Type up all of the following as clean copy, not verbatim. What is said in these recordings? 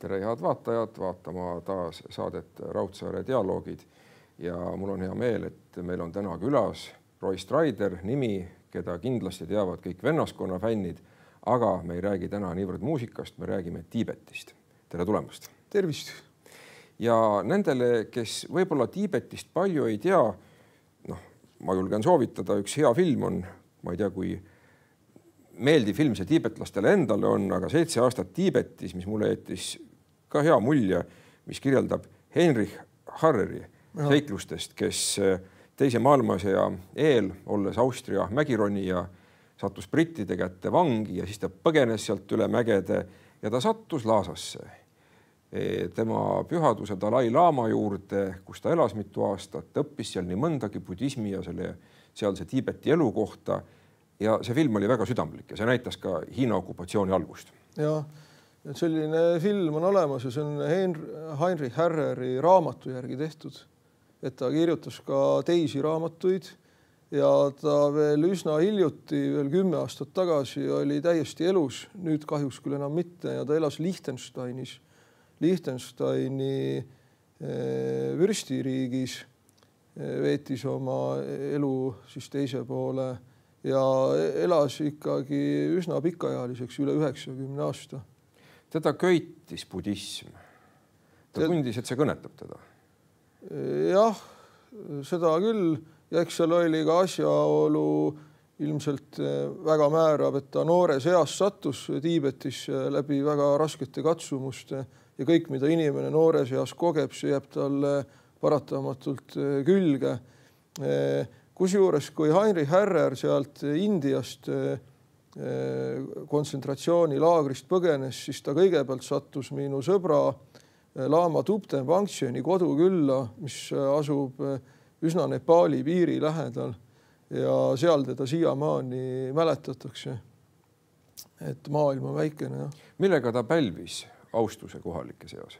Tere head vaatajad, vaatama taas saadet Raudsaare dialoogid ja mul on hea meel, et meil on täna külas Roy Strider, nimi, keda kindlasti teavad kõik vennaskonna fännid, aga me ei räägi täna niivõrd muusikast, me räägime Tiibetist. Tere tulemast! Tervist! Ja nendele, kes võib-olla Tiibetist palju ei tea, ma julgen soovitada, üks hea film on, ma ei tea, kui meeldiv film see tiibetlastele endale on, aga 7 aastat Tiibetis, mis mulle jättis ka hea mulje, mis kirjeldab Heinrich Harreri seiklustest, kes teise maailmasõja eel, olles Austria mägironija, sattus brittide kätte vangi ja siis ta põgenes sealt üle mägede ja ta sattus Lhasasse. Tema pühaduse Dalai Lama juurde, kus ta elas mitu aastat, õppis seal nii mõndagi budismi ja sealse Tiibeti elu kohta. Ja see film oli väga südamlik ja see näitas ka Hiina okupatsiooni algust. Ja, selline film on olemas ja see on Heinrich Harreri raamatu järgi tehtud. Et ta kirjutas ka teisi raamatuid ja ta veel üsna hiljuti, veel 10 aastat tagasi oli täiesti elus, nüüd kahjuks küll enam mitte ja ta elas Liechtensteinis, Liechtensteini vürstiriigis, veetis oma elu siis teise poole ja elas ikkagi üsna pikaajaliseks, üle 90 aasta. Teda köitis budism. Ta tundis, et see kõnetab teda. Jah, seda küll. Ja eks seal oli ka asjaolu ilmselt väga määrab, et ta noores eas sattus Tiibetis läbi väga raskete katsumuste ja kõik, mida inimene noores eas kogeb, see jääb talle paratamatult külge. Kusjuures, kui Heinrich Harrer sealt Indiast kontsentratsioonilaagrist põgenes, siis ta kõigepealt sattus minu sõbra Lama Thupten Wangcheni kodukülla, mis asub üsna Nepali piiri lähedal ja seal teda siiamaani mäletatakse, et maailm on väikene. Millega ta pälvis austuse kohalike seas?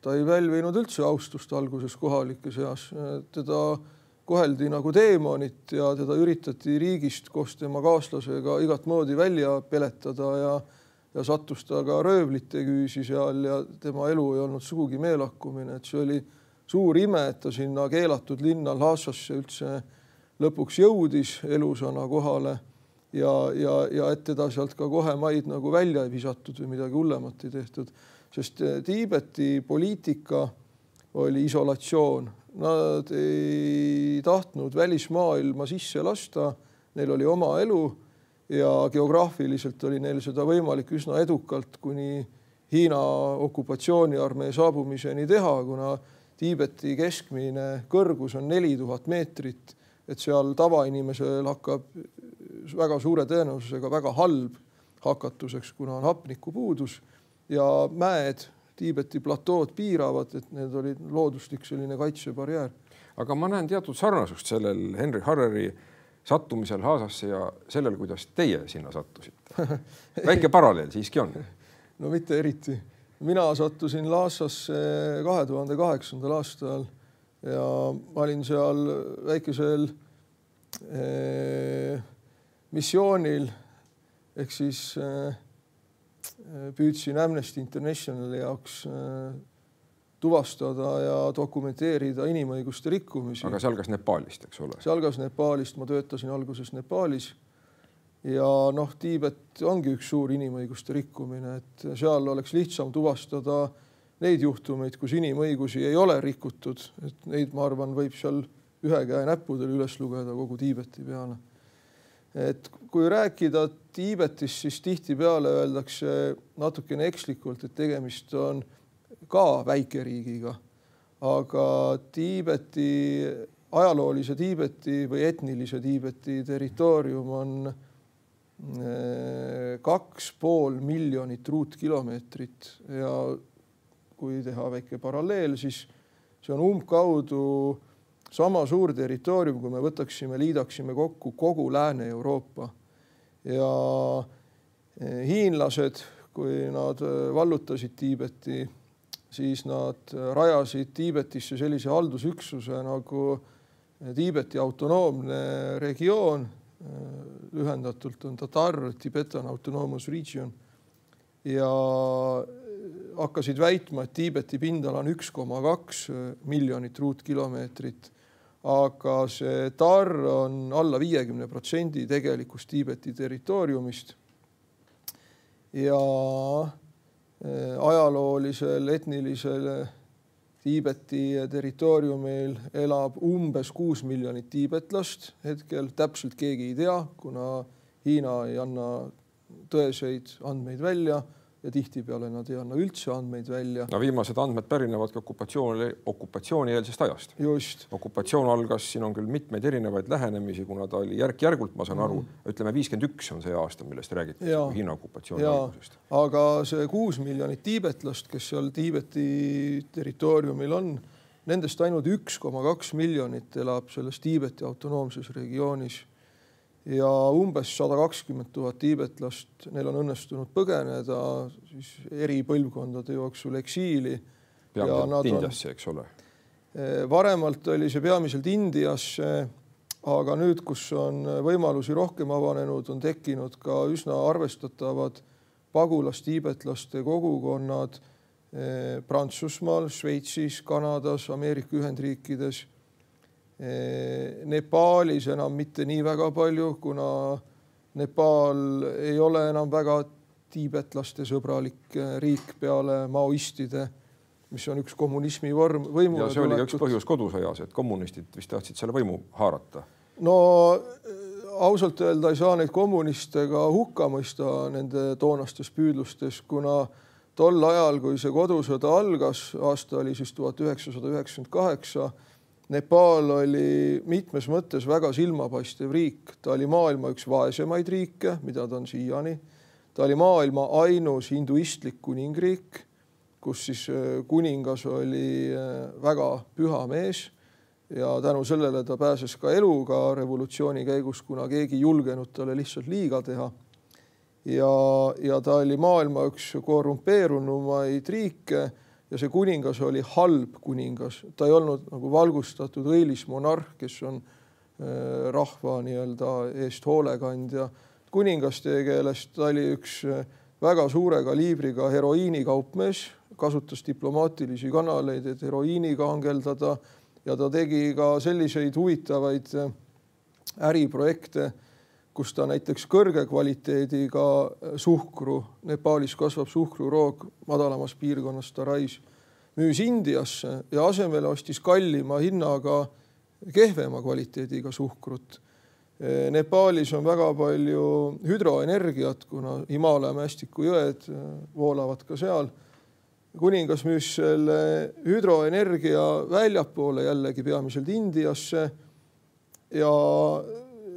Ta ei pälvinud üldse austust alguses kohalike seas. Teda koheldi nagu teemonit ja teda üritati riigist koos tema kaaslasega igat moodi välja peletada ja sattus ta ka röövlite küüsi seal ja tema elu ei olnud sugugi meelakkumine. Et see oli suur ime, et ta sinna keelatud linna Lhasasse üldse lõpuks jõudis elusana kohale ja et teda sealt ka kohe maid nagu välja ei visatud või midagi hullemat ei tehtud. Sest Tiibeti poliitika oli isolatsioon. Nad ei tahtnud välismaailma sisse lasta, neil oli oma elu ja geograafiliselt oli neil seda võimalik üsna edukalt kuni Hiina okupatsiooniarmee saabumiseni teha, kuna Tiibeti keskmine kõrgus on 4000 meetrit, et seal tavainimesel hakkab väga suure tõenäosusega väga halb hakatuseks, kuna on hapnikupuudus ja mäed Tiibeti platood piiravad, et need olid looduslik selline kaitsebarjäär. Aga ma näen teatud sarnasust sellel Heinrich Harreri sattumisel Lhasasse ja sellel, kuidas teie sinna sattusite. Väike paralleel siiski on. No mitte eriti. Mina sattusin Lhasasse 2008. aastal ja ma olin seal väikesel missioonil ehk siis püüdsin Amnesty Internationali jaoks tuvastada ja dokumenteerida inimõiguste rikkumisi. Aga see algas Nepaalist, eks ole? See algas Nepaalist, ma töötasin alguses Nepaalis ja Tiibet ongi üks suur inimõiguste rikkumine, et seal oleks lihtsam tuvastada neid juhtumeid, kus inimõigusi ei ole rikutud, et neid, ma arvan, võib seal ühe käe näppudel üles lugeda kogu Tiibeti peale. Et kui rääkida Tiibetist, siis tihtipeale öeldakse natukene ekslikult, et tegemist on ka väikeriigiga, aga Tiibeti, ajaloolise Tiibeti või etnilise Tiibeti territoorium on 2,5 miljonit ruutkilomeetrit ja kui teha väike paralleel, siis see on umbkaudu sama suur territoorium, kui me liidaksime kokku kogu Lääne-Euroopa. Ja hiinlased, kui nad vallutasid Tiibeti, siis nad rajasid Tiibetisse sellise haldusüksuse nagu Tiibeti autonoomne regioon, lühendatult on Tatar, Tibetan Autonomous Region, ja hakkasid väitma, et Tiibeti pindala on 1,2 miljonit ruutkilomeetrit, aga see TAR on alla 50% tegelikust Tiibeti territooriumist. Ja ajaloolisel, etnilisel Tiibeti territooriumil elab umbes 6 miljonit tiibetlast. Hetkel täpselt keegi ei tea, kuna Hiina ei anna tõeseid andmeid välja ja tihtipeale nad ei anna üldse andmeid välja. No viimased andmed pärinevad ka okupatsioonieelsest ajast. Just. Okupatsioon algas, siin on küll mitmeid erinevaid lähenemisi, kuna ta oli järk-järgult, ma saan aru, ütleme 51 on see aasta, millest räägitakse Hiina okupatsiooni algusest. Aga see 6 miljonit tiibetlast, kes seal Tiibeti territooriumil on, nendest ainult 1,2 miljonit elab selles Tiibeti autonoomses regioonis. Ja umbes 120 000 tiibetlast, neil on õnnestunud põgeneda siis eri põlvkondade jooksul eksiili. Peamiselt Indiasse, eks ole? Varemalt oli see peamiselt Indiasse, aga nüüd, kus on võimalusi rohkem avanenud, on tekkinud ka üsna arvestatavad pagulastiibetlaste kogukonnad Prantsusmaal, Šveitsis, Kanadas, Ameerika Ühendriikides. Nepaalis enam mitte nii väga palju, kuna Nepaal ei ole enam väga tiibetlaste sõbralik riik peale maoistide, mis on üks kommunismi vorm. Ja see oli üks põhjus kodusõjas, et kommunistid vist tahtsid selle võimu haarata. No ausalt öelda ei saa neid kommuniste ka hukka mõista nende toonastes püüdlustes, kuna tol ajal, kui see kodusõda algas, aasta oli siis 1998, Nepaal oli mitmes mõttes väga silmapaistev riik. Ta oli maailma üks vaesemaid riike, mida ta on siiani. Ta oli maailma ainus hinduistlik kuningriik, kus siis kuningas oli väga püha mees ja tänu sellele ta pääses ka eluga revolutsiooni käigus, kuna keegi julgenud talle lihtsalt liiga teha. Ja ta oli maailma üks korrumpeerunumaid riike, ja see kuningas oli halb kuningas. Ta ei olnud nagu valgustatud õilis monarh, kes on rahva eest hoolekandja. Kuningaste keelest ta oli üks väga suure kaliibriga heroiini kaupmees, kasutas diplomaatilisi kanaleid, et heroiiniga hangeldada, ja ta tegi ka selliseid huvitavaid äriprojekte, kus ta näiteks kõrge kvaliteediga suhkru, Nepaalis kasvab suhkruroog madalamas piirkonnas Tarais, müüs Indiasse ja asemele ostis kallima hinnaga kehvema kvaliteediga suhkrut. Nepaalis on väga palju hüdroenergiat, kuna Himaalaja mästikujõed voolavad ka seal. Kuningas müüs selle hüdroenergia väljapoole jällegi peamiselt Indiasse ja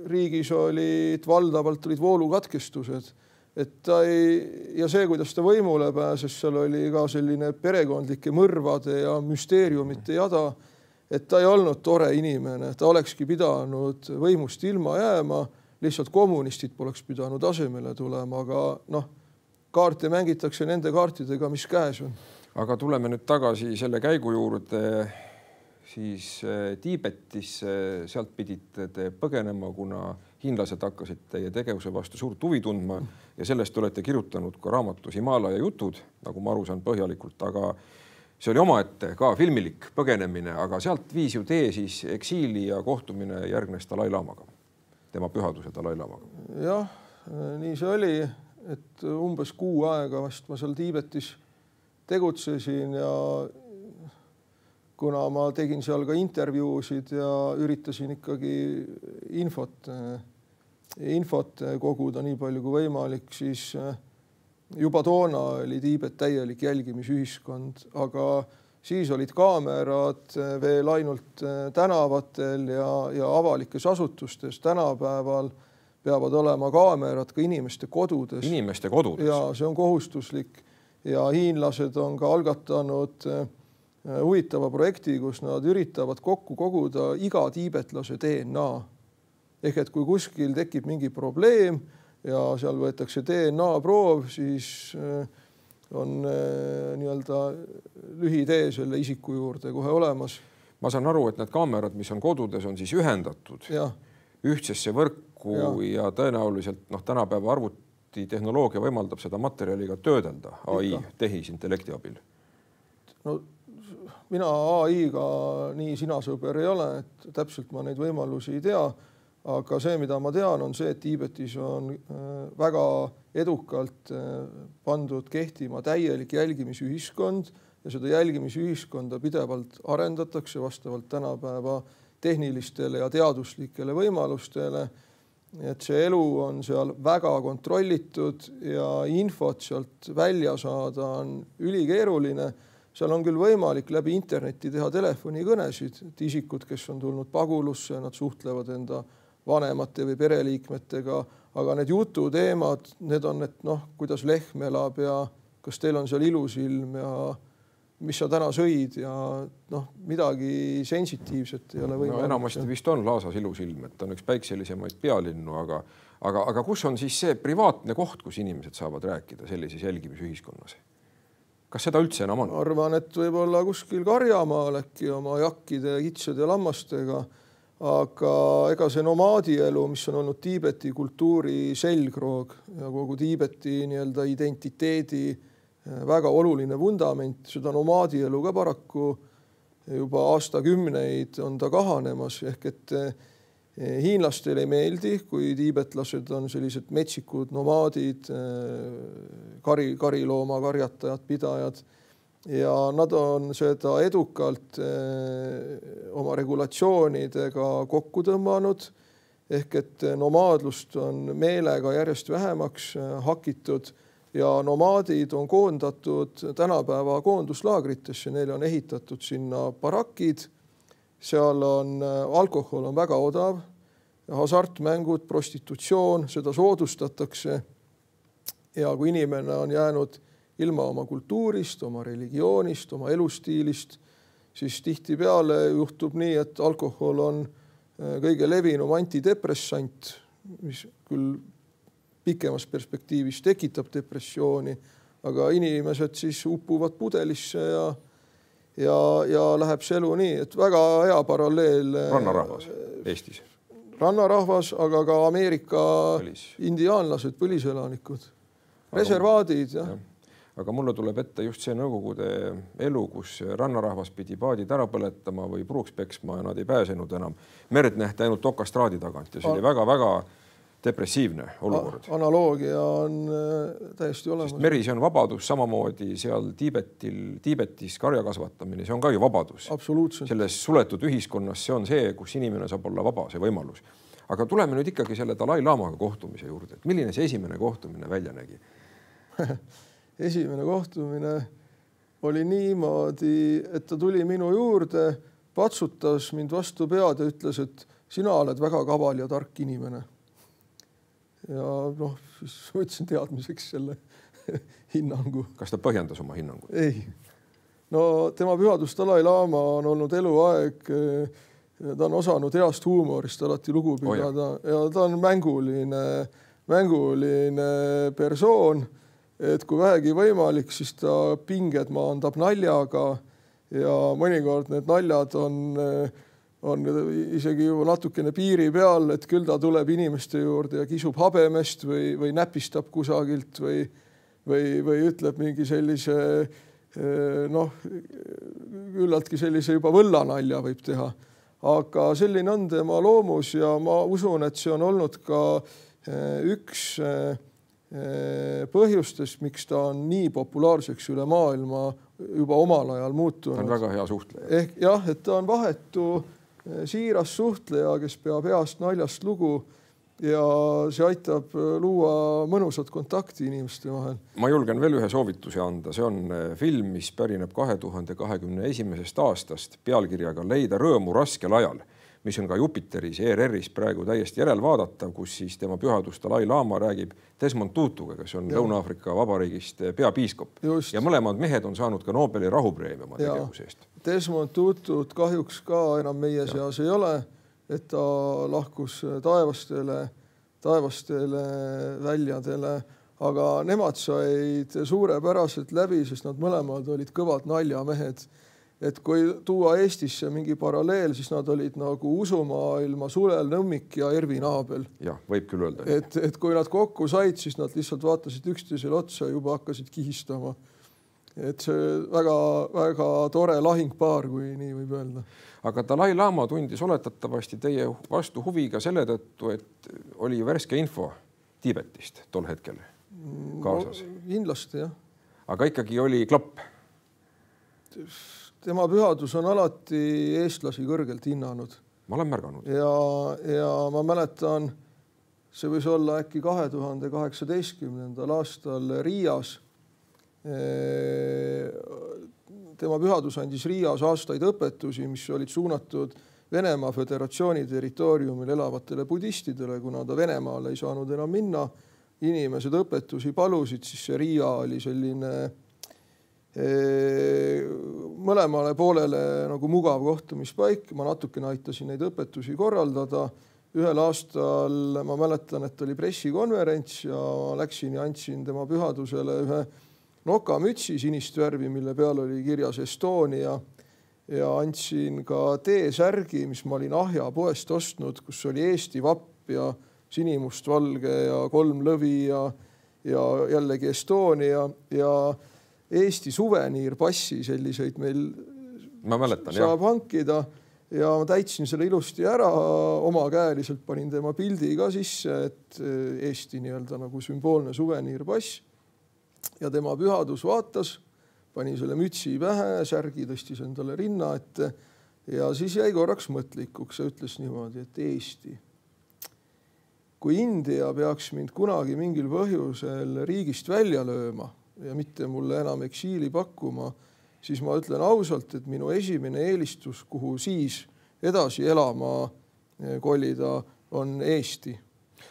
riigis olid valdavalt voolukatkestused. Ja see, kuidas ta võimule pääses, seal oli ka selline perekondlike mõrvade ja müsteeriumite jada, et ta ei olnud tore inimene. Ta olekski pidanud võimust ilma jääma, lihtsalt kommunistid poleks pidanud asemele tulema, aga kaarte mängitakse nende kaartidega, mis käes on. Aga tuleme nüüd tagasi selle käigu juurde siis Tiibetisse, sealt pidite te põgenema, kuna hiinlased hakkasid teie tegevuse vastu suurt huvi tundma ja sellest olete kirjutanud ka raamatus Himaalaja jutud, nagu ma aru saan põhjalikult, aga see oli omaette ka filmilik põgenemine, aga sealt viis ju tee siis eksiili ja kohtumine järgnes Dalai Lamaga, tema pühaduse Dalai Lamaga. Jah, nii see oli, et umbes 6 aega vast ma seal Tiibetis tegutsesin ja kuna ma tegin seal ka intervjuusid ja üritasin ikkagi infot koguda nii palju kui võimalik, siis juba toona oli Tiibet täielik jälgimisühiskond, aga siis olid kaamerad veel ainult tänavatel ja avalikes asutustes. Tänapäeval peavad olema kaamerad ka inimeste kodudes. Inimeste kodudes? Ja see on kohustuslik ja hiinlased on ka algatanud huvitava projekti, kus nad üritavad kokku koguda iga tiibetlase DNA. Ehk et kui kuskil tekib mingi probleem ja seal võetakse DNA proov, siis on lühitee selle isiku juurde kohe olemas. ma saan aru, et need kaamerad, mis on kodudes, on siis ühendatud ühtsesse võrku ja tõenäoliselt tänapäeva arvutitehnoloogia võimaldab seda materjali ka töödelda AI tehisintellekti abil. No mina AI-ga nii sinasõber ei ole, et täpselt ma neid võimalusi ei tea, aga see, mida ma tean, on see, et Tiibetis on väga edukalt pandud kehtima täielik jälgimisühiskond ja seda jälgimisühiskonda pidevalt arendatakse vastavalt tänapäeva tehnilistele ja teaduslikele võimalustele. Et see elu on seal väga kontrollitud ja infot sealt välja saada on ülikeeruline. Seal on küll võimalik läbi interneti teha telefonikõnesid, et isikud, kes on tulnud pagulusse, nad suhtlevad enda vanemate või pereliikmetega, aga need jututeemad, need on, et kuidas lehm elab ja kas teil on seal ilus ilm ja mis sa täna sõid ja midagi sensitiivset ei ole võimalik. Enamasti vist on Laasas ilus ilm, et on üks päikselisemaid pealinnu, aga kus on siis see privaatne koht, kus inimesed saavad rääkida sellises jälgimisühiskonnas? Kas seda üldse enam on? Arvan, et võib-olla kuskil Karjamaal äkki oma jakkide, kitsede ja lammastega, aga ega see nomaadielu, mis on olnud Tiibeti kultuuri selgroog ja kogu Tiibeti nii-öelda identiteedi väga oluline vundament, seda nomaadielu ka paraku juba aastakümneid on ta kahanemas, ehk et hiinlastele ei meeldi, kui tiibetlased on sellised metsikud nomaadid, karilooma karjatajad, pidajad ja nad on seda edukalt oma regulatsioonidega kokku tõmmanud, ehk et nomaadlust on meelega järjest vähemaks hakitud ja nomaadid on koondatud tänapäeva koonduslaagritesse, neile on ehitatud sinna barakid, seal on alkohol on väga odav, hasartmängud, prostitutsioon, seda soodustatakse ja kui inimene on jäänud ilma oma kultuurist, oma religioonist, oma elustiilist, siis tihtipeale juhtub nii, et alkohol on kõige levinum antidepressant, mis küll pikemas perspektiivis tekitab depressiooni, aga inimesed siis upuvad pudelisse ja läheb see elu nii, et väga hea paralleel. Rannarahvas Eestis. Rannarahvas, aga ka Ameerika indiaanlased, põliselanikud, reservaadid. Aga mulle tuleb ette just see nõukogude elu, kus rannarahvas pidi paadid ära põletama või puruks peksma ja nad ei pääsenud enam. Merd nähti ainult okastraadi tagant ja see oli väga-väga depressiivne olukord. Analoogia on täiesti olemas. Sest meri, see on vabadus, samamoodi seal Tiibetis karja kasvatamine, see on ka ju vabadus. Absoluutselt. Selles suletud ühiskonnas see on see, kus inimene saab olla vaba, see võimalus. Aga tuleme nüüd ikkagi selle Dalai Lamaga kohtumise juurde. Et milline see esimene kohtumine välja nägi? Esimene kohtumine oli niimoodi, et ta tuli minu juurde, patsutas mind vastu pead ja ütles, et sina oled väga kaval ja tark inimene. Ja siis võtsin teadmiseks selle hinnangu. Kas ta põhjendas oma hinnangu? Ei. No tema pühadus Dalai Lama on olnud eluaeg, ta on osanud heast huumorist alati lugu pidada ja ta on mänguline persoon, et kui vähegi võimalik, siis ta pinged maandab naljaga ja mõnikord need naljad on isegi juba natukene piiri peal, et küll ta tuleb inimeste juurde ja kisub habemest või näpistab kusagilt või ütleb mingi sellise, küllaltki sellise juba võllanalja võib teha. Aga selline on tema loomus ja ma usun, et see on olnud ka üks põhjustest, miks ta on nii populaarseks üle maailma juba omal ajal muutunud. Ta on väga hea suhtleja. Jah, et ta on vahetu siiras suhtleja, kes peab heast naljast lugu ja see aitab luua mõnusat kontakti inimeste vahel. Ma julgen veel ühe soovituse anda. See on film, mis pärineb 2021. aastast pealkirjaga Leida rõõmu raskel ajal, mis on ka Jupiteris ja ERR-is praegu täiesti järelvaadatav, kus siis tema pühadus Dalai Lama räägib Desmond Tutuga, kes on Lõuna-Aafrika Vabariigist peapiiskop. Just. Ja mõlemad mehed on saanud ka Nobeli rahupreemia oma tegevuse eest. Desmond Tutut kahjuks ka enam meie seas ei ole, et ta lahkus taevastele väljadele, aga nemad said suurepäraselt läbi, sest nad mõlemad olid kõvad naljamehed et kui tuua Eestisse mingi paralleel, siis nad olid nagu usumaailma Sulel Nõmmik ja Ervin Aabel. Jah, võib küll öelda. Et kui nad kokku said, siis nad lihtsalt vaatasid üksteisele otsa ja juba hakkasid kihistama. Et see väga tore lahingpaar, kui nii võib öelda. Aga Dalai Lama tundis oletatavasti teie vastu huvi ka selle tõttu, et oli värske info Tiibetist tol hetkel kaasas. Kindlasti, jah. Aga ikkagi oli klapp. Tema pühadus on alati eestlasi kõrgelt hinnanud. Ma olen märganud. Ja ma mäletan, see võis olla äkki 2018. aastal Riias. Tema pühadus andis Riias aastaid õpetusi, mis olid suunatud Venemaa Föderatsiooni territooriumil elavatele budistidele, kuna ta Venemaale ei saanud enam minna. Inimesed õpetusi palusid, siis see Riia oli selline mõlemale poolele nagu mugav kohtumispaik. Ma natukene aitasin neid õpetusi korraldada. Ühel aastal ma mäletan, et oli pressikonverents ja läksin ja andsin tema pühadusele ühe nokamütsi sinist värvi, mille peal oli kirjas Estonia ja andsin ka T-särgi, mis ma olin Ahja poest ostnud, kus oli Eesti vapp ja sinimustvalge ja 3 lõvi ja jällegi Estonia ja Eesti suveniirpassi, selliseid meil saab hankida ja ma täitsin selle ilusti ära, omakäeliselt panin tema pildi ka sisse, et Eesti nii-öelda nagu sümboolne suveniirpass ja tema pühadus vaatas, pani selle mütsi pähe, särgi tõstis endale rinna ette ja siis jäi korraks mõtlikuks ja ütles niimoodi, et Eesti. Kui India peaks mind kunagi mingil põhjusel riigist välja lööma ja mitte mulle enam eksiili pakkuma, siis ma ütlen ausalt, et minu esimene eelistus, kuhu siis edasi elama kolida, on Eesti.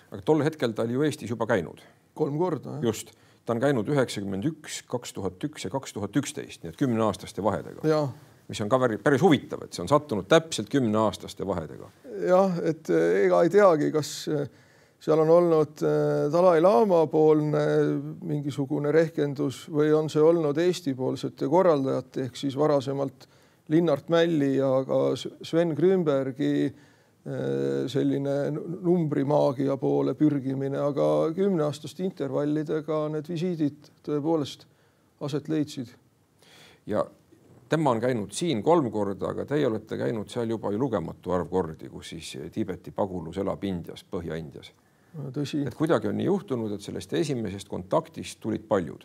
Aga tol hetkel ta oli ju Eestis juba käinud. 3 korda. Just. Ta on käinud 91, 2001 ja 2011, nii et 10-aastaste vahedega. Ja. Mis on ka päris huvitav, et see on sattunud täpselt 10-aastaste vahedega. Jah, et ega ei teagi, kas seal on olnud Dalai Lama poolne mingisugune rehkendus või on see olnud Eesti poolsete korraldajate ehk siis varasemalt Linnart Mälli ja ka Sven Grünbergi selline numbrimaagia poole pürgimine, aga 10-aastaste intervallidega need visiidid tõepoolest aset leidsid. Ja tema on käinud siin 3 korda, aga teie olete käinud seal juba lugematu arv kordi, kus siis Tiibeti pagulus elab Indias, Põhja-Indias. Tõsi. Et kuidagi on nii juhtunud, et sellest esimesest kontaktist tulid paljud.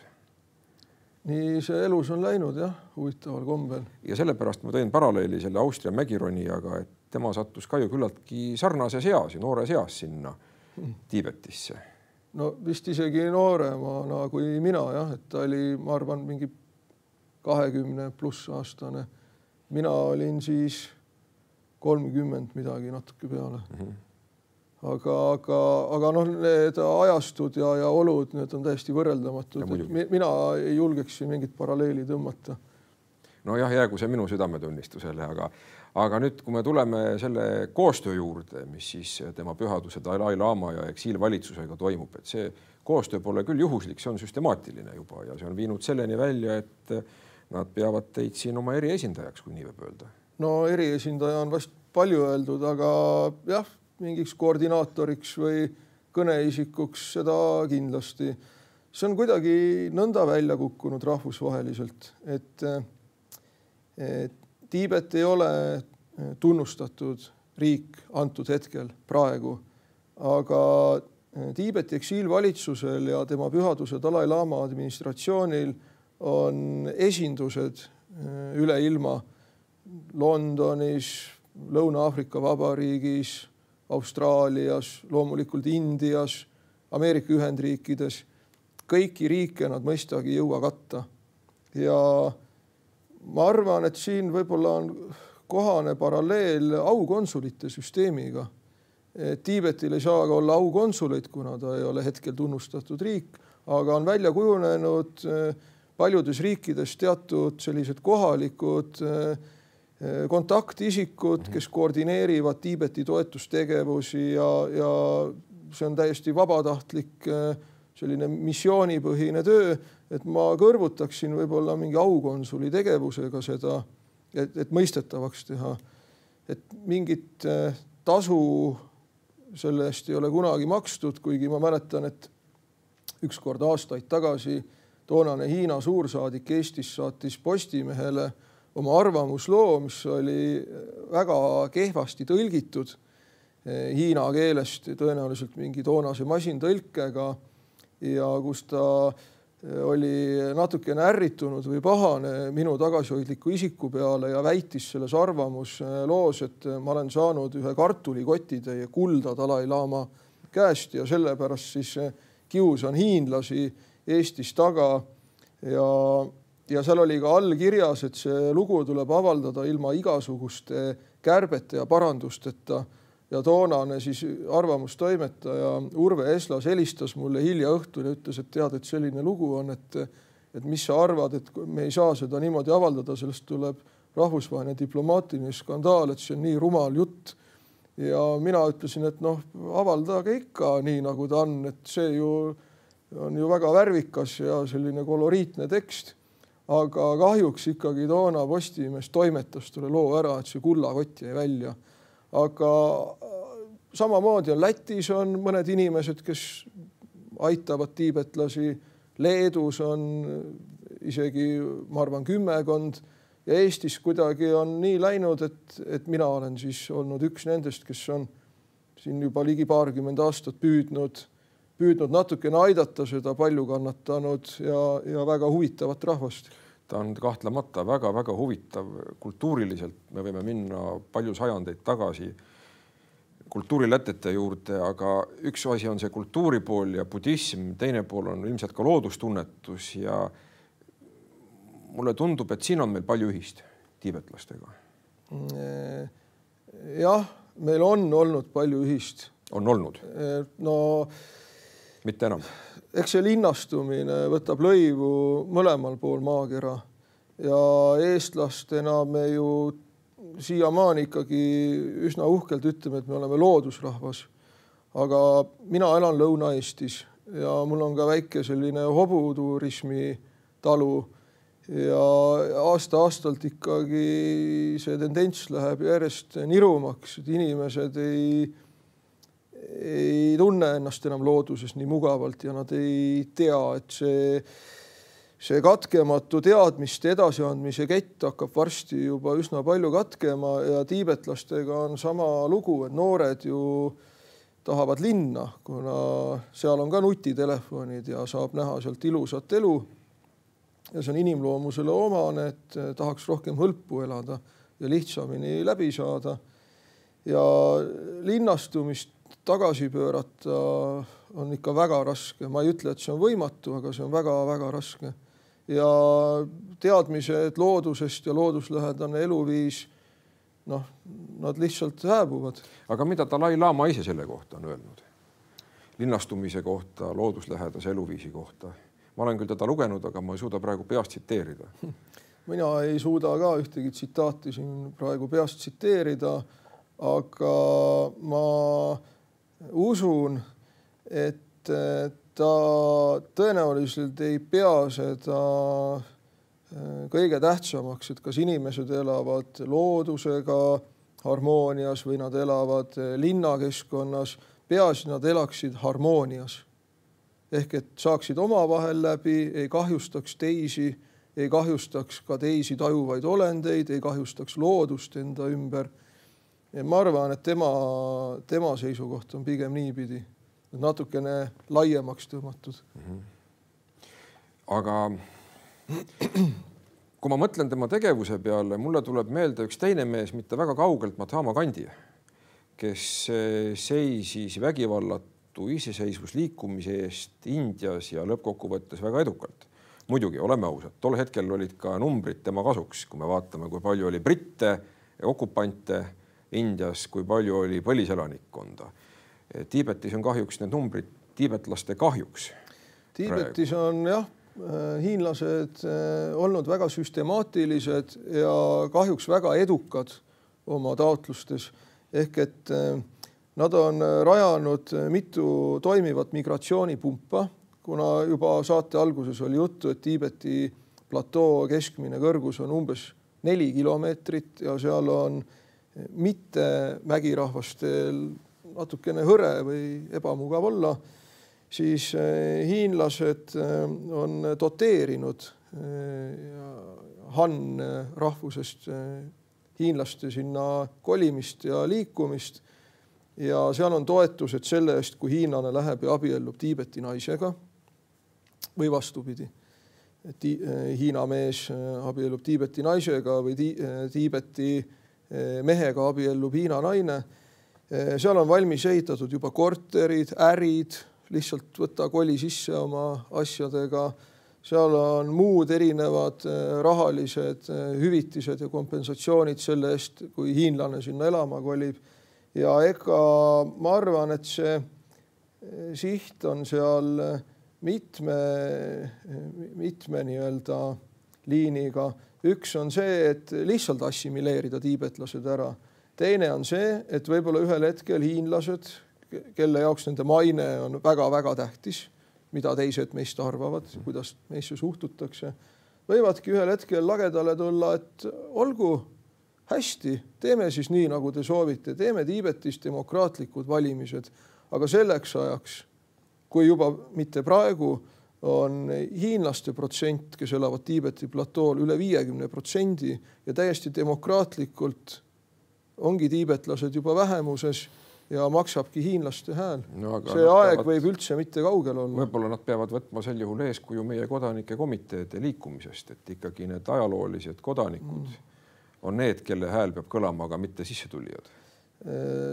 Nii see elus on läinud, jah, huvitaval kombel. Ja sellepärast ma tõin paralleeli selle Austria Mägironijaga, et tema sattus ka ju küllaltki sarnases eas ja noores eas sinna Tiibetisse. No vist isegi nooremana kui mina, jah, et ta oli, ma arvan, mingi 20+ aastane. Mina olin siis 30 midagi natuke peale. Aga noh, need ajastud ja olud, need on täiesti võrreldamatud. Mina ei julgeks mingit paralleeli tõmmata. No jah, jäägu see minu südametunnistusele, aga nüüd, kui me tuleme selle koostöö juurde, mis siis tema pühaduse Dalai Lama ja eksiilvalitsusega toimub, et see koostöö pole küll juhuslik, see on süstemaatiline juba ja see on viinud selleni välja, et nad peavad teid siin oma eriesindajaks, kui nii võib öelda. No eriesindaja on vast palju öeldud, aga jah, mingiks koordinaatoriks või kõneisikuks seda kindlasti. See on kuidagi nõnda välja kukkunud rahvusvaheliselt, et Tiibet ei ole tunnustatud riik antud hetkel praegu, aga Tiibeti eksiilvalitsusel ja tema pühaduse Dalai Lama administratsioonil on esindused üle ilma Londonis, Lõuna-Aafrika Vabariigis, Austraalias, loomulikult Indias, Ameerika Ühendriikides. Kõiki riike nad mõistagi ei jõua katta. Ja ma arvan, et siin võib-olla on kohane paralleel aukonsulite süsteemiga. Tiibetil ei saa olla aukonsuleid, kuna ta ei ole hetkel tunnustatud riik, aga on välja kujunenud paljudes riikides teatud sellised kohalikud kontaktisikud, kes koordineerivad Tiibeti toetustegevusi ja see on täiesti vabatahtlik selline missioonipõhine töö, et ma kõrvutaksin võib-olla mingi aukonsuli tegevusega seda, et mõistetavaks teha, et mingit tasu selle eest ei ole kunagi makstud, kuigi ma mäletan, et ükskord aastaid tagasi toonane Hiina suursaadik Eestis saatis Postimehele oma arvamusloo, mis oli väga kehvasti tõlgitud hiina keelest, tõenäoliselt mingi toonase masintõlkega ja kus ta oli natukene ärritunud või pahane minu tagasihoidliku isiku peale ja väitis selles arvamusloos, et ma olen saanud ühe kartulikotitäie kulda Dalai-laama käest ja sellepärast siis kiusan hiinlasi Eestis taga ja seal oli ka all kirjas, et see lugu tuleb avaldada ilma igasuguste kärbete ja parandusteta. Ja toonane siis arvamustoimetaja Urve Eslas helistas mulle hilja õhtul ja ütles, et tead, et selline lugu on, et mis sa arvad, et me ei saa seda niimoodi avaldada, sellest tuleb rahvusvaheline diplomaatiline skandaal, et see on nii rumal jutt. Ja mina ütlesin, et avaldage ikka nii, nagu ta on, et see on ju väga värvikas ja selline koloriitne tekst. Aga kahjuks ikkagi toona Postimees toimetas tule loo ära, et see kullakott jäi välja. Aga samamoodi on Lätis on mõned inimesed, kes aitavad tiibetlasi. Leedus on isegi, ma arvan, 10 ja Eestis kuidagi on nii läinud, et mina olen siis olnud üks nendest, kes on siin juba ligi 20 aastat püüdnud natukene aidata seda palju kannatanud ja väga huvitavat rahvast. Ta on kahtlemata väga-väga huvitav kultuuriliselt. Me võime minna palju sajandeid tagasi kultuurilätete juurde, aga üks asi on see kultuuri pool ja budism, teine pool on ilmselt ka loodustunnetus ja mulle tundub, et siin on meil palju ühist tiibetlastega. Jah, meil on olnud palju ühist. On olnud? No, mitte enam. Eks see linnastumine võtab lõivu mõlemal pool maakera ja eestlastena me ju siiamaani ikkagi üsna uhkelt ütleme, et me oleme loodusrahvas. Aga mina elan Lõuna-Eestis ja mul on ka väike selline hobuturismi talu ja aasta-aastalt ikkagi see tendents läheb järjest nirumaks, et inimesed ei tunne ennast enam looduses nii mugavalt ja nad ei tea, et see katkematu teadmiste edasiandmise kett hakkab varsti juba üsna palju katkema ja tiibetlastega on sama lugu, et noored ju tahavad linna, kuna seal on ka nutitelefonid ja saab näha sealt ilusat elu. Ja see on inimloomusele omane, et tahaks rohkem hõlpu elada ja lihtsamini läbi saada. Ja linnastumist tagasi pöörata on ikka väga raske. Ma ei ütle, et see on võimatu, aga see on väga-väga raske. Ja teadmised loodusest ja looduslähedane eluviis, nad lihtsalt hääbuvad. Aga mida Dalai-laama ise selle kohta on öelnud? Linnastumise kohta, looduslähedase eluviisi kohta. Ma olen küll teda lugenud, aga ma ei suuda praegu peast tsiteerida. Mina ei suuda ka ühtegi tsitaati siin praegu peast tsiteerida, aga ma usun, et ta tõenäoliselt ei pea seda kõige tähtsamaks, et kas inimesed elavad loodusega harmoonias või nad elavad linnakeskkonnas, peaasi nad elaksid harmoonias. Ehk et saaksid omavahel läbi, ei kahjustaks teisi, ei kahjustaks ka teisi tajuvaid olendeid, ei kahjustaks loodust enda ümber. Ja ma arvan, et tema seisukoht on pigem niipidi, natukene laiemaks tõmmatud. Aga kui ma mõtlen tema tegevuse peale, mulle tuleb meelde üks teine mees, mitte väga kaugelt, Mahatma Gandhi, kes seisis vägivallatu iseseisvusliikumise eest Indias ja lõppkokkuvõttes väga edukalt. Muidugi, oleme ausad, tol hetkel olid ka numbrid tema kasuks, kui me vaatame, kui palju oli britte ja okupante Indias, kui palju oli põliselanikkonda. Tiibetis on kahjuks need numbrid tiibetlaste kahjuks. Tiibetis on hiinlased olnud väga süstemaatilised ja kahjuks väga edukad oma taotlustes. Ehk et nad on rajanud mitu toimivat migratsioonipumpa, kuna juba saate alguses oli juttu, et Tiibeti platoo keskmine kõrgus on umbes 4 kilomeetrit ja seal on mitte mägirahvastel natukene hõre või ebamugav olla, siis hiinlased on doteerinud Han rahvusest hiinlaste sinna kolimist ja liikumist ja seal on toetused selle eest, kui hiinlane läheb ja abiellub Tiibeti naisega või vastupidi. Hiina mees abiellub Tiibeti naisega või Tiibeti mehega abiellub Hiina naine. Seal on valmis ehitatud juba korterid, ärid, lihtsalt võtta koli sisse oma asjadega. Seal on muud erinevad rahalised hüvitised ja kompensatsioonid selle eest, kui hiinlane sinna elama kolib. Ja ega ma arvan, et see siht on seal mitme nii-öelda liiniga. Üks on see, et lihtsalt assimileerida tiibetlased ära. Teine on see, et võib-olla ühel hetkel hiinlased, kelle jaoks nende maine on väga-väga tähtis, mida teised meist arvavad, kuidas meisse suhtutakse, võivadki ühel hetkel lagedale tulla, et olgu hästi, teeme siis nii, nagu te soovite, teeme Tiibetis demokraatlikud valimised, aga selleks ajaks, kui juba mitte praegu, on hiinlaste protsent, kes elavad Tiibeti platool üle 50% ja täiesti demokraatlikult ongi tiibetlased juba vähemuses ja maksabki hiinlaste hääl. No, see aeg võib üldse mitte kaugel olla. Võib-olla nad peavad võtma sel juhul eeskuju meie kodanike komiteede liikumisest, et ikkagi need ajaloolised kodanikud on need, kelle hääl peab kõlama, aga mitte sissetulijad.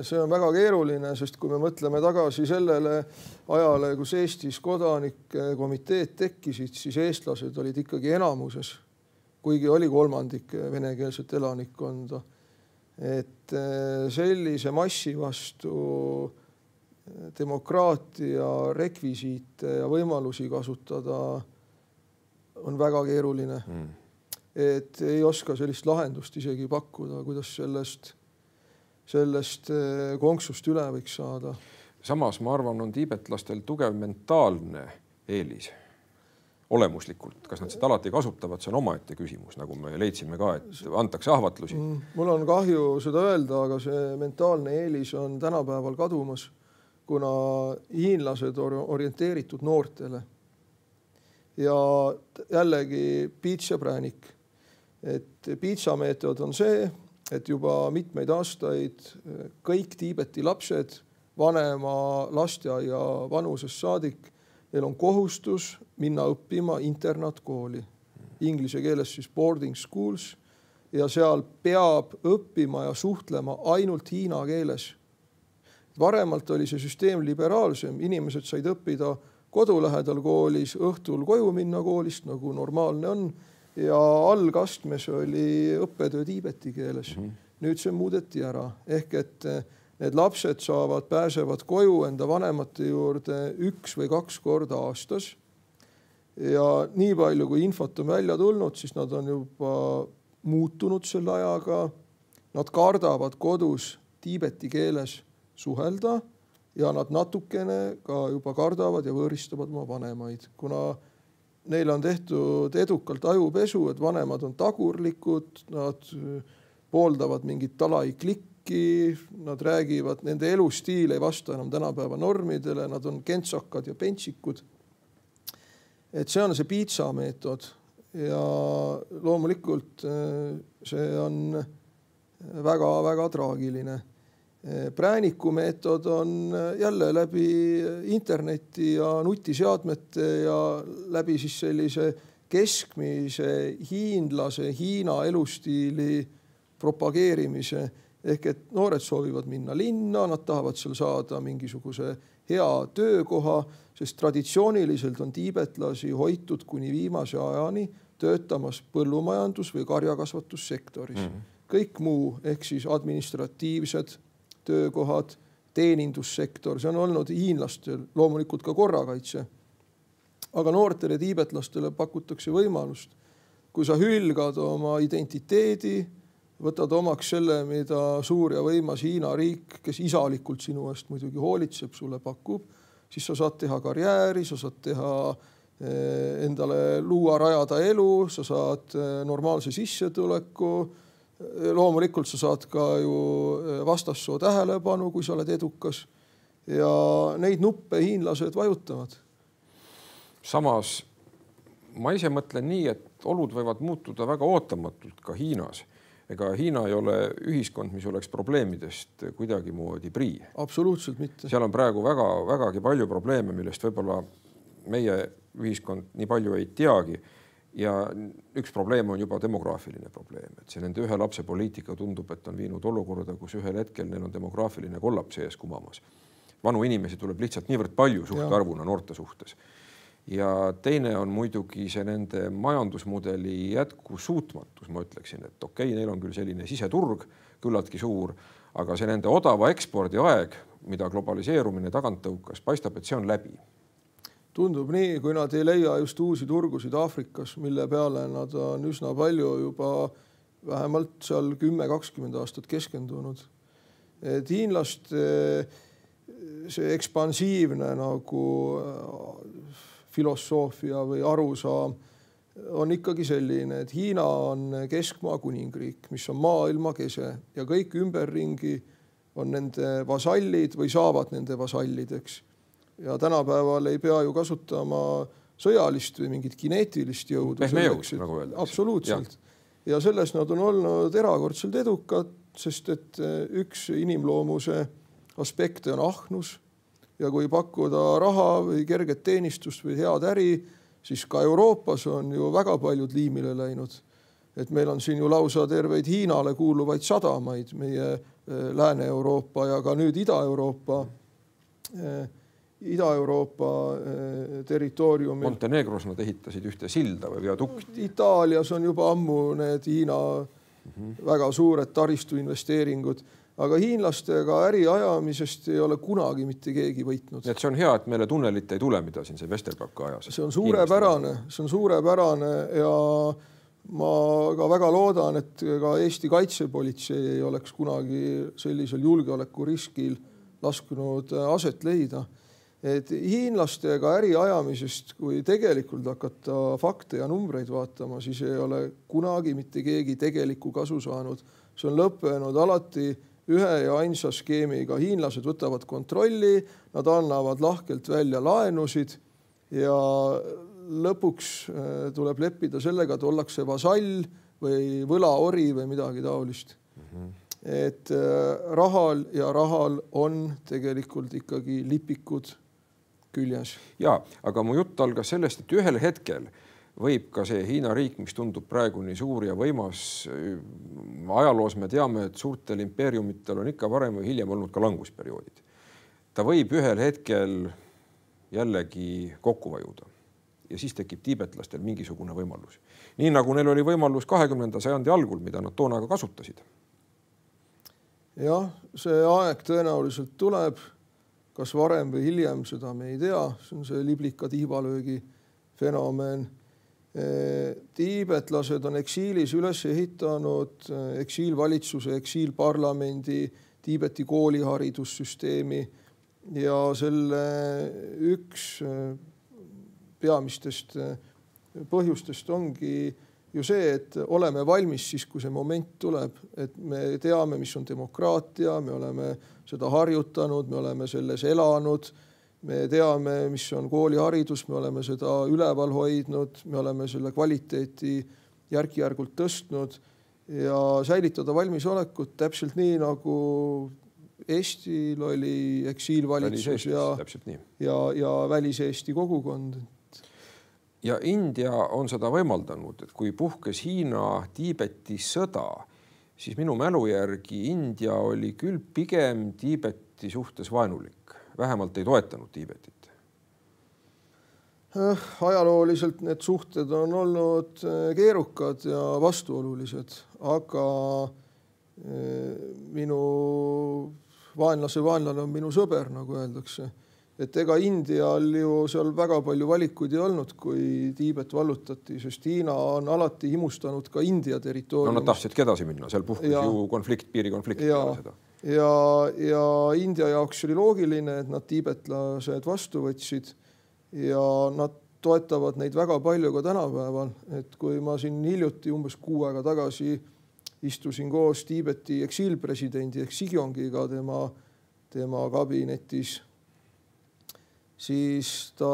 See on väga keeruline, sest kui me mõtleme tagasi sellele ajale, kus Eestis kodanike komiteed tekkisid, siis eestlased olid ikkagi enamuses, kuigi oli kolmandik venekeelset elanikkonda. Et sellise massi vastu demokraatia rekvisiite ja võimalusi kasutada on väga keeruline. Et ei oska sellist lahendust isegi pakkuda, kuidas sellest konksust üle võiks saada. Samas, ma arvan, on tiibetlastel tugev mentaalne eelis. Olemuslikult. Kas nad seda alati kasutavad, see on omaette küsimus, nagu me leidsime ka, et antakse ahvatlusi. Mul on kahju seda öelda, aga see mentaalne eelis on tänapäeval kadumas, kuna hiinlased on orienteeritud noortele. Ja jällegi piits ja präänik. Et piitsa meetod on see, et juba mitmeid aastaid kõik Tiibeti lapsed vanema lasteaia vanuses saadik neil on kohustus minna õppima internaatkooli, inglise keeles siis boarding schools ja seal peab õppima ja suhtlema ainult hiina keeles. Varemalt oli see süsteem liberaalsem, inimesed said õppida kodulähedal koolis, õhtul koju minna koolist, nagu normaalne on ja algastmes oli õppetöö tiibeti keeles. Nüüd see muudeti ära, ehk et need lapsed pääsevad koju enda vanemate juurde 1 või 2 korda aastas ja nii palju, kui infot on välja tulnud, siis nad on juba muutunud selle ajaga. Nad kardavad kodus tiibeti keeles suhelda ja nad natukene ka juba kardavad ja võõristavad oma vanemaid, kuna neil on tehtud edukalt ajupesu, et vanemad on tagurlikud, nad pooldavad mingit talaiklikki, nad räägivad, nende elustiil ei vasta enam tänapäeva normidele, nad on kentsakad ja pentsikud. Et see on see piitsa meetod ja loomulikult see on väga-väga traagiline. Prääniku meetod on jälle läbi interneti ja nutiseadmete ja läbi siis sellise keskmise hiinlase, Hiina elustiili propageerimise. Ehk et noored soovivad minna linna, nad tahavad seal saada mingisuguse hea töökoha, sest traditsiooniliselt on tiibetlasi hoitud kuni viimase ajani töötamas põllumajandus- või karjakasvatussektoris. Kõik muu, ehk siis administratiivsed töökohad, teenindussektor, see on olnud hiinlastel loomulikult ka korrakaitse. Aga noortele tiibetlastele pakutakse võimalust, kui sa hülgad oma identiteedi, võtad omaks selle, mida suur ja võimas Hiina riik, kes isalikult sinu eest muidugi hoolitseb, sulle pakub, siis sa saad teha karjääri, sa saad teha endale luua, rajada elu, sa saad normaalse sissetuleku. Loomulikult sa saad ka ju vastassoo tähelepanu, kui sa oled edukas. Ja neid nuppe hiinlased vajutavad. Samas ma ise mõtlen nii, et olud võivad muutuda väga ootamatult ka Hiinas. Ega Hiina ei ole ühiskond, mis oleks probleemidest kuidagi moodi prii. Absoluutselt mitte. Seal on praegu vägagi palju probleeme, millest võib-olla meie ühiskond nii palju ei teagi. Ja üks probleem on juba demograafiline probleem. Et see nende ühe lapse poliitika tundub, et on viinud olukorda, kus ühel hetkel neil on demograafiline kollaps ees kumamas. Vanu inimesi tuleb lihtsalt niivõrd palju suhtarvuna noorte suhtes. Ja teine on muidugi see nende majandusmudeli jätkusuutmatus, ma ütleksin, et okei, neil on küll selline siseturg, küllaltki suur, aga see nende odava ekspordi aeg, mida globaliseerumine tagant tõukas, paistab, et see on läbi. Tundub nii, kui nad ei leia just uusi turgusid Aafrikas, mille peale nad on üsna palju juba vähemalt seal 10-20 aastat keskendunud. Et hiinlaste see ekspansiivne nagu filosoofia või arusaam on ikkagi selline, et Hiina on keskmaa kuningriik, mis on maailma kese ja kõik ümberringi on nende vasallid või saavad nende vasallideks. Ja tänapäeval ei pea ju kasutama sõjalist või mingit kineetilist jõudu. Pehme jõud, nagu öeldakse. Absoluutselt. Ja selles nad on olnud erakordselt edukad, sest et üks inimloomuse aspekte on ahnus. Ja kui pakkuda raha või kerget teenistust või head äri, siis ka Euroopas on ju väga paljud liimile läinud. Et meil on siin ju lausa terveid Hiinale kuuluvaid sadamaid, meie Lääne-Euroopa ja ka nüüd Ida-Euroopa territooriumil. Montenegros nad ehitasid ühte silda või viadukti. Itaalias on juba ammu need Hiina väga suured taristuinvesteeringud. Aga hiinlastega äri ajamisest ei ole kunagi mitte keegi võitnud. Et see on hea, et meile tunnelit ei tule, mida siin see Vesterberg ka ajas. See on suurepärane ja ma ka väga loodan, et ka Eesti kaitsepolitsei ei oleks kunagi sellisel julgeolekuriskil lasknud aset leida. Et hiinlastega äri ajamisest, kui tegelikult hakata fakte ja numbreid vaatama, siis ei ole kunagi mitte keegi tegeliku kasu saanud. See on lõppenud alati ühe ja ainsa skeemiga. Hiinlased võtavad kontrolli, nad annavad lahkelt välja laenusid ja lõpuks tuleb leppida sellega, et ollakse vasall või võlaori või midagi taolist. Et rahal on tegelikult ikkagi lipikud küljes. Ja, aga mu jutt algas sellest, et ühel hetkel võib ka see Hiina riik, mis tundub praegu nii suur ja võimas. Ajaloos me teame, et suurtel impeeriumitel on ikka varem või hiljem olnud ka langusperioodid. Ta võib ühel hetkel jällegi kokku vajuda ja siis tekib tiibetlastel mingisugune võimalus. Nii nagu neil oli võimalus 20. sajandi algul, mida nad toona ka kasutasid. Jah, see aeg tõenäoliselt tuleb, kas varem või hiljem, seda me ei tea. See on see liblika tiibalöögi fenomen. Tiibetlased on eksiilis üles ehitanud eksiilvalitsuse, eksiilparlamendi, Tiibeti kooliharidussüsteemi ja selle üks peamistest põhjustest ongi ju see, et oleme valmis siis, kui see moment tuleb, et me teame, mis on demokraatia, me oleme seda harjutanud, me oleme selles elanud, me teame, mis on kooliharidus, me oleme seda üleval hoidnud, me oleme selle kvaliteeti järk-järgult tõstnud ja säilitada valmisolekut täpselt nii, nagu Eestil oli eksiilvalitsus ja välis-Eesti kogukond. Ja India on seda võimaldanud, et kui puhkes Hiina-Tiibeti sõda, siis minu mälu järgi India oli küll pigem Tiibeti suhtes vaenulik. Vähemalt ei toetanud Tiibetit. Ajalooliselt need suhted on olnud keerukad ja vastuolulised, aga minu vaenlane on minu sõber, nagu öeldakse. Et ega Indial ju seal väga palju valikuid ei olnud, kui Tiibet vallutati, sest Hiina on alati himustanud ka India territooriumist. No nad tahtsidki edasi minna, seal puhkes ju piirikonflikt peale seda. Ja India jaoks oli loogiline, et nad tiibetlased vastu võtsid ja nad toetavad neid väga palju ka tänapäeval, et kui ma siin hiljuti umbes 6 aega tagasi istusin koos Tiibeti eksiilpresidendi ehk Sigyongiga tema kabinetis, siis ta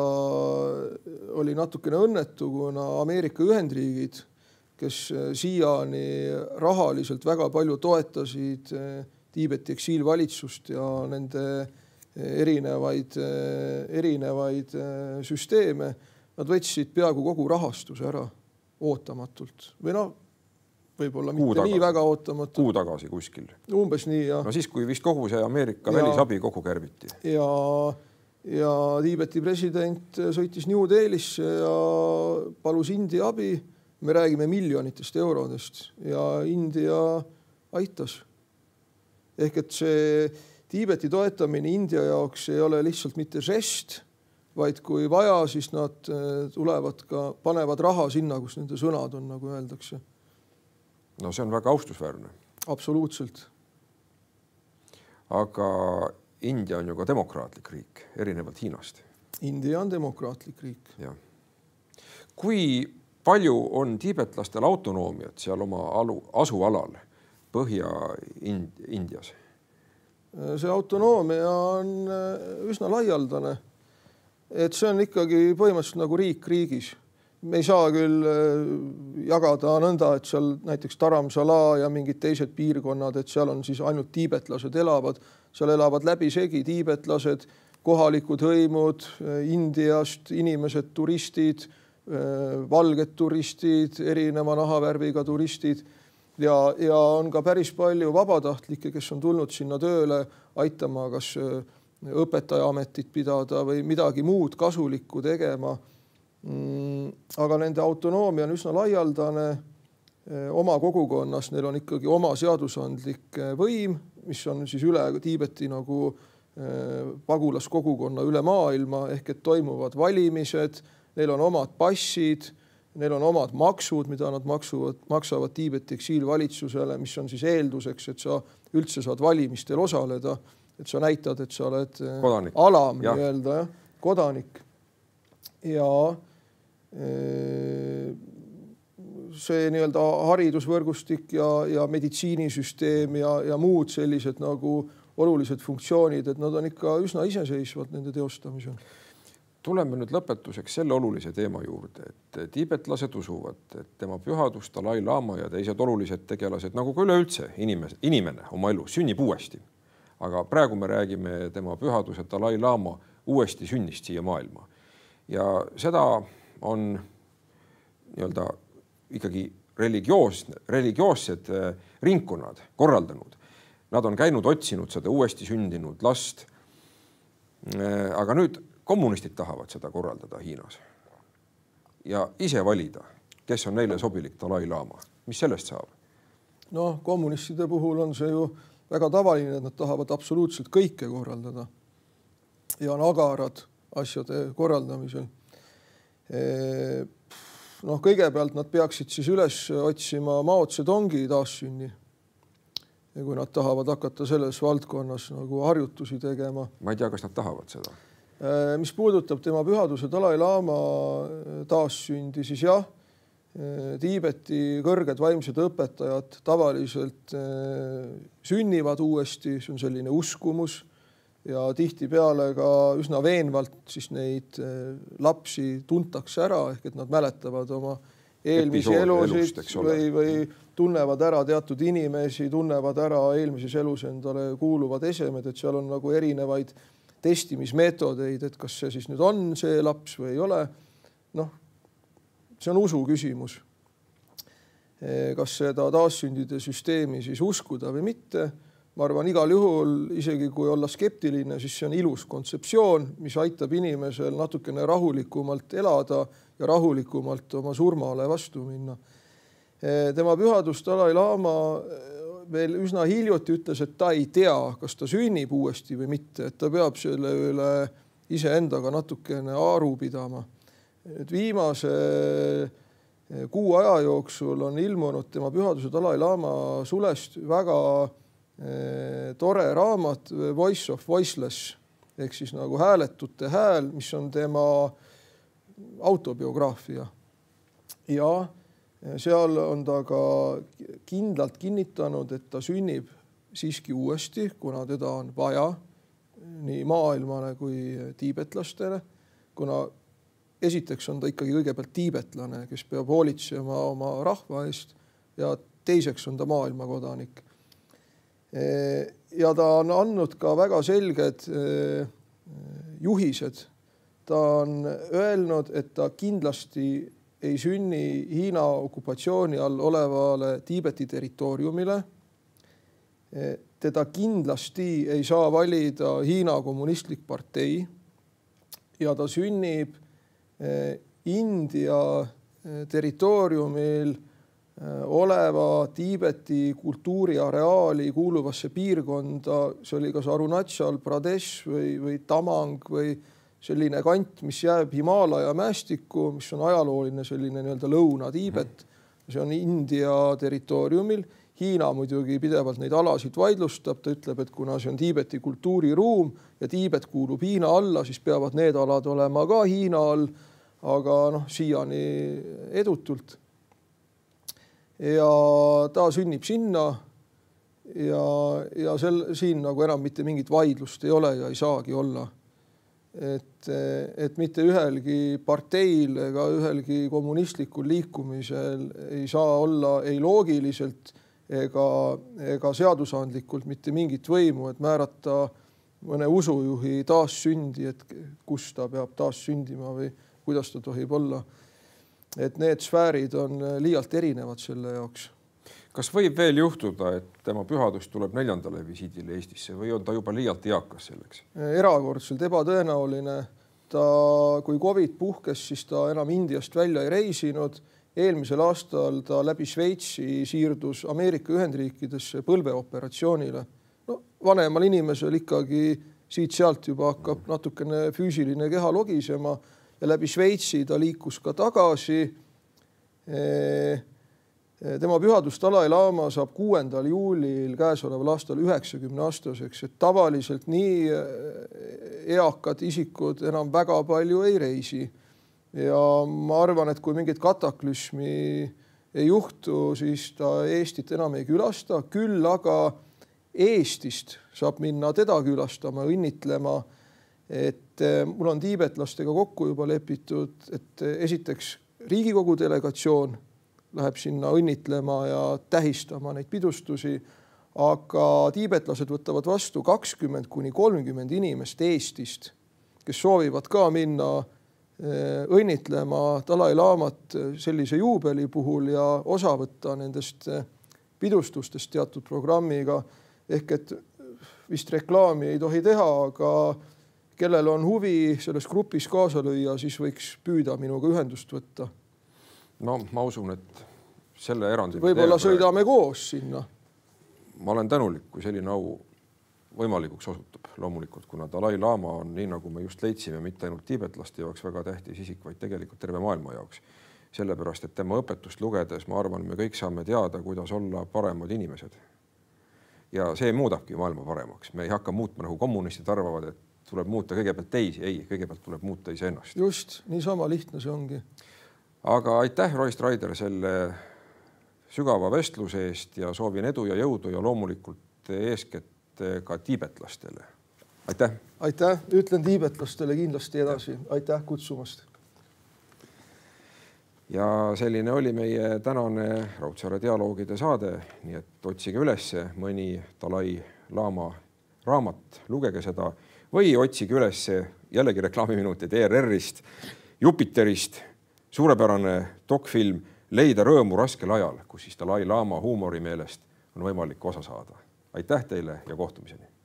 oli natukene õnnetu, kuna Ameerika Ühendriigid, kes siiani rahaliselt väga palju toetasid Tiibeti eksiilvalitsust ja nende erinevaid süsteeme, nad võtsid peaaegu kogu rahastuse ära ootamatult või võib-olla mitte nii väga ootamatult. Kuu tagasi kuskil. Umbes nii, jah. No siis, kui vist kogu see Ameerika välisabi kogu kärbiti. Ja Tiibeti president sõitis New Delhisse ja palus India abi. Me räägime miljonitest eurodest ja India aitas. Ehk et see Tiibeti toetamine India jaoks ei ole lihtsalt mitte žest, vaid kui vaja, siis nad tulevad ka, panevad raha sinna, kus nende sõnad on, nagu öeldakse. No see on väga austusväärne. Absoluutselt. Aga India on ju ka demokraatlik riik, erinevalt Hiinast. India on demokraatlik riik. Ja. Kui palju on tiibetlastel autonoomiat seal oma asualal Põhja-Indias? See autonoomia on üsna laialdane. Et see on ikkagi põhimõtteliselt nagu riik riigis. Me ei saa küll jagada nõnda, et seal näiteks Dharamsala ja mingid teised piirkonnad, et seal on siis ainult tiibetlased elavad. Seal elavad läbisegi tiibetlased, kohalikud hõimud, Indiast inimesed, turistid, valged turistid, erineva nahavärviga turistid ja on ka päris palju vabatahtlikke, kes on tulnud sinna tööle aitama kas õpetajaametit pidada või midagi muud kasulikku tegema. Aga nende autonoomia on üsna laialdane. Oma kogukonnas neil on ikkagi oma seadusandlik võim, mis on siis üle Tiibeti nagu pagulaskogukonna üle maailma, ehk et toimuvad valimised, neil on omad passid, neil on omad maksud, mida nad maksavad Tiibeti eksiilvalitsusele, mis on siis eelduseks, et sa üldse saad valimistel osaleda, et sa näitad, et sa oled kodanik. Alam, nii-öelda, kodanik. Ja see nii-öelda haridusvõrgustik ja meditsiinisüsteem ja muud sellised nagu olulised funktsioonid, et nad on ikka üsna iseseisvad nende teostamisel. Tuleme nüüd lõpetuseks selle olulise teema juurde, et tiibetlased usuvad, et tema pühadus Dalai Lama ja teised olulised tegelased, nagu ka üleüldse inimene oma elus sünnib uuesti. Aga praegu me räägime tema pühaduse Dalai Lama uuesti sünnist siia maailma. Ja seda on nii-öelda ikkagi religioossed ringkonnad korraldanud. Nad on käinud otsinud seda uuesti sündinud last. Aga nüüd kommunistid tahavad seda korraldada Hiinas. Ja ise valida, kes on neile sobilik Dalai Lama. Mis sellest saab? No, kommunistide puhul on see ju väga tavaline, et nad tahavad absoluutselt kõike korraldada. Ja on agarad asjade korraldamisel. Kõigepealt nad peaksid siis üles otsima Mao Zedongi taassünni. Ja kui nad tahavad hakata selles valdkonnas nagu harjutusi tegema. Ma ei tea, kas nad tahavad seda. Mis puudutab tema pühaduse Dalai Lama taassündi, siis jah, Tiibeti kõrged vaimsed õpetajad tavaliselt sünnivad uuesti, see on selline uskumus ja tihtipeale ka üsna veenvalt siis neid lapsi tuntakse ära, ehk et nad mäletavad oma eelmisi elusid või tunnevad ära teatud inimesi, tunnevad ära eelmises elus endale kuuluvad esemed, et seal on nagu erinevaid testimismeetodeid, et kas see siis nüüd on see laps või ei ole. See on usu küsimus. Kas seda taassündide süsteemi siis uskuda või mitte. Ma arvan, igal juhul, isegi kui olla skeptiline, siis see on ilus kontseptsioon, mis aitab inimesel natukene rahulikumalt elada ja rahulikumalt oma surmale vastu minna. Tema pühadus Dalai Lama veel üsna hiljuti ütles, et ta ei tea, kas ta sünnib uuesti või mitte, et ta peab selle üle iseendaga natukene aru pidama. Et viimase 6 aja jooksul on ilmunud tema pühaduse Dalai Lama sulest väga tore raamat Voice of Voiceless, ehk siis nagu hääletute hääl, mis on tema autobiograafia ja seal on ta ka kindlalt kinnitanud, et ta sünnib siiski uuesti, kuna teda on vaja nii maailmale kui tiibetlastele, kuna esiteks on ta ikkagi kõigepealt tiibetlane, kes peab hoolitsema oma rahva eest ja teiseks on ta maailmakodanik. Ja ta on andnud ka väga selged juhised. Ta on öelnud, et ta kindlasti ei sünni Hiina okupatsiooni all olevale Tiibeti territooriumile. Teda kindlasti ei saa valida Hiina kommunistlik partei ja ta sünnib India territooriumil oleva Tiibeti kultuuriareaali kuuluvasse piirkonda, see oli kas Arunachal Pradesh või Tamang või selline kant, mis jääb Himaalaja mäestikku, mis on ajalooline selline nii-öelda Lõuna-Tiibet. See on India territooriumil. Hiina muidugi pidevalt neid alasid vaidlustab. Ta ütleb, et kuna see on Tiibeti kultuuriruum ja Tiibet kuulub Hiina alla, siis peavad need alad olema ka Hiina all, aga siiani edutult. Ja ta sünnib sinna ja siin nagu enam mitte mingit vaidlust ei ole ja ei saagi olla. Et mitte ühelgi parteil ega ühelgi kommunistlikul liikumisel ei saa olla ei loogiliselt ega seadusandlikult mitte mingit võimu, et määrata mõne usujuhi taassündi, et kus ta peab taassündima või kuidas ta tohib olla. Et need sfäärid on liialt erinevad selle jaoks. Kas võib veel juhtuda, et tema pühadus tuleb 4. visiidile Eestisse või on ta juba liialt eakas selleks? Erakordselt ebatõenäoline. Kui COVID puhkes, siis ta enam Indiast välja ei reisinud. Eelmisel aastal ta läbi Šveitsi siirdus Ameerika Ühendriikidesse põlveoperatsioonile. Vanemal inimesel ikkagi siit-sealt juba hakkab natukene füüsiline keha logisema ja läbi Šveitsi ta liikus ka tagasi. Tema pühadus Dalai-laama saab 6. juulil käesoleval aastal 90-aastaseks, et tavaliselt nii eakad isikud enam väga palju ei reisi. Ja ma arvan, et kui mingit kataklüsmi ei juhtu, siis ta Eestit enam ei külasta. Küll aga Eestist saab minna teda külastama, õnnitlema, et mul on tiibetlastega kokku juba lepitud, et esiteks Riigikogu delegatsioon läheb sinna õnnitlema ja tähistama neid pidustusi, aga tiibetlased võtavad vastu 20–30 inimest Eestist, kes soovivad ka minna õnnitlema Dalai-laamat sellise juubeli puhul ja osa võtta nendest pidustustest teatud programmiga. Ehk et vist reklaami ei tohi teha, aga kellel on huvi selles grupis kaasa lüüa, siis võiks püüda minuga ühendust võtta. No ma usun, et selle erandi võib-olla sõidame koos sinna. Ma olen tänulik, kui selline au võimalikuks osutub. Loomulikult, kuna Dalai-laama on nii, nagu me just leidsime, mitte ainult tiibetlaste jaoks väga tähtis isik, vaid tegelikult terve maailma jaoks. Sellepärast, et tema õpetust lugedes, ma arvan, me kõik saame teada, kuidas olla paremad inimesed. Ja see muudabki maailma paremaks. Me ei hakka muutma, nagu kommunistid arvavad, et tuleb muuta kõigepealt teisi. Ei, kõigepealt tuleb muuta iseennast. Just, nii sama lihtne see ongi. Aga aitäh, Roy Strider, selle sügava vestluse eest ja soovin edu ja jõudu ja loomulikult eeskätt ka tiibetlastele. Aitäh! Aitäh! Ütlen tiibetlastele kindlasti edasi. Aitäh kutsumast! Ja selline oli meie tänane Raudsaare dialoogide saade, nii et otsige üles mõni Dalai-laama raamat, lugege seda või otsige üles jällegi reklaamiminutid ERR-ist, Jupiterist, suurepärane dokfilm Leida rõõmu raskel ajal, kus siis Dalai-laama huumori meelest on võimalik osa saada. Aitäh teile ja kohtumiseni!